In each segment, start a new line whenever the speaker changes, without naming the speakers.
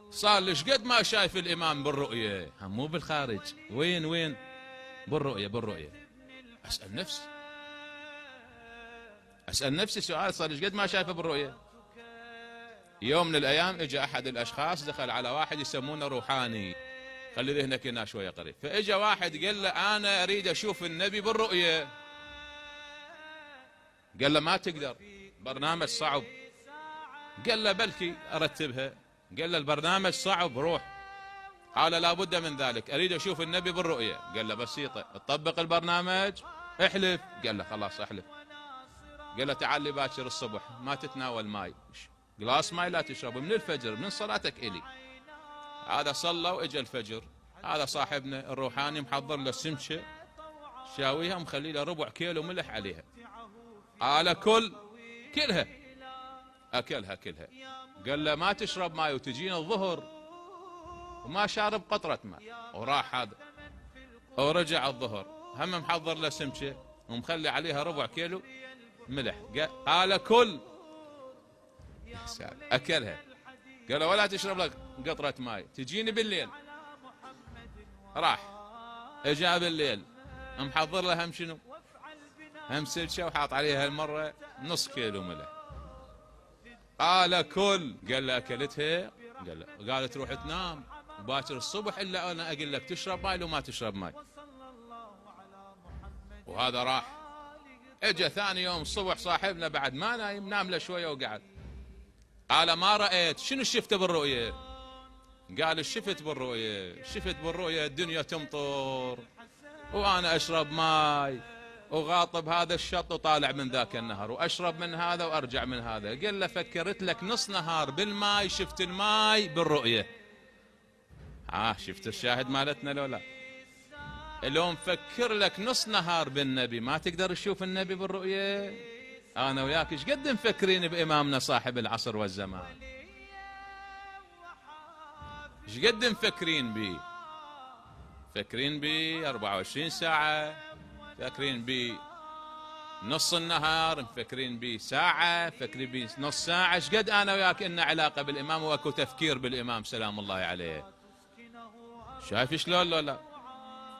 صار ليش قد ما شايف الإمام بالرؤية، هم مو بالخارج، وين بالرؤية. أسأل نفسي سؤال، صار ليش قد ما شايفه بالرؤية. يوم من الأيام اجى أحد الأشخاص دخل على واحد يسمونه روحاني، خلي ذهنك هنا شوية قريب. فاجى واحد قال له أنا أريد أشوف النبي بالرؤية. قال له ما تقدر، برنامج صعب. قال له بلكي أرتبها. قال له البرنامج صعب، روح. قال لابد من ذلك، أريد أشوف النبي بالرؤية. قال له بسيطة، تطبق البرنامج، احلف. قال له خلاص احلف. قال له تعال لي باكر الصبح، ما تتناول ماي، قلاص ماي لا تشرب من الفجر، من صلاتك إلي. هذا صلى واجى الفجر، هذا صاحبنا الروحاني محضر له سمشة شاويها ومخلي له ربع كيلو ملح عليها. قال كلها. أكلها كلها. قال له ما تشرب ماي وتجينا الظهر وما شارب قطرة ماء. وراح هذا ورجع الظهر هم محضر له سمشة ومخلي عليها ربع كيلو ملح. قال كل. أكلها. قال له ولا تشرب لك قطرة ماي، تجيني بالليل. راح اجا بالليل محضر له هم شنو، هم سلشة وحاط عليها المرة نص كيلو ملح. قال كل. قال له أكلتها. قال له قالت روح تنام وباكر الصبح إلا أنا أقول لك تشرب ماي لو ما تشرب ماي. وهذا راح. اجى ثاني يوم الصبح صاحبنا بعد ما نايم، نام له شوية وقعد. قال ما رأيت، شنو شفته بالرؤية؟ قال شفت بالرؤية الدنيا تمطر وأنا أشرب ماي وغاطب هذا الشط وطالع من ذاك النهر وأشرب من هذا وأرجع من هذا. قال له فكرت لك نص نهار بالماي، شفت الماي بالرؤية. شفت الشاهد مالتنا لو لا؟ لو مفكر لك نص نهار بالنبي ما تقدر تشوف النبي بالرؤية. أنا وياك ايش قد مفكرين بإمامنا صاحب العصر والزمان، ايش قد مفكرين بيه. فكرين بيه 24 ساعة، فكرين بيه نص النهار، مفكرين بيه ساعة، فكرين بيه نص ساعة. ايش قد أنا وياك إن علاقة بالإمام واكو تفكير بالإمام سلام الله عليه. شايف شلون لو لا؟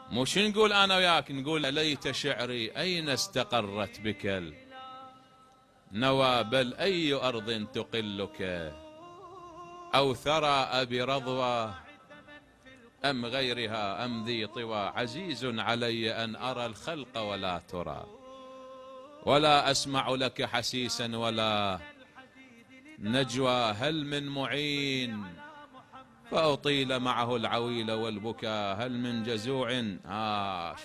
مو شو نقول أنا وياك، نقول ليت شعري أين استقرت بك النوى، بل أي أرض تقلك، أو ثرى برضوى أم غيرها أم ذي طوى. عزيز علي أن أرى الخلق ولا ترى، ولا أسمع لك حسيسا ولا نجوى. هل من معين فأطيل معه العويل والبكاء، هل من جزوع.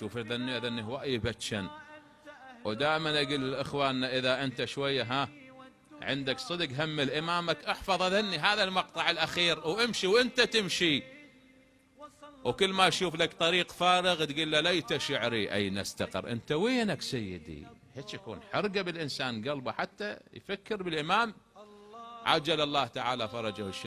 شوف ذني هو يبتشن. ودائما أقول لإخواننا إذا أنت شوية عندك صدق هم الإمامك، احفظ ذني هذا المقطع الأخير وامشي وانت تمشي، وكل ما اشوف لك طريق فارغ تقول له ليت شعري أين استقر. انت وينك سيدي؟ هيك يكون حرقة بالإنسان قلبه حتى يفكر بالإمام عجل الله تعالى فرجه الشريف.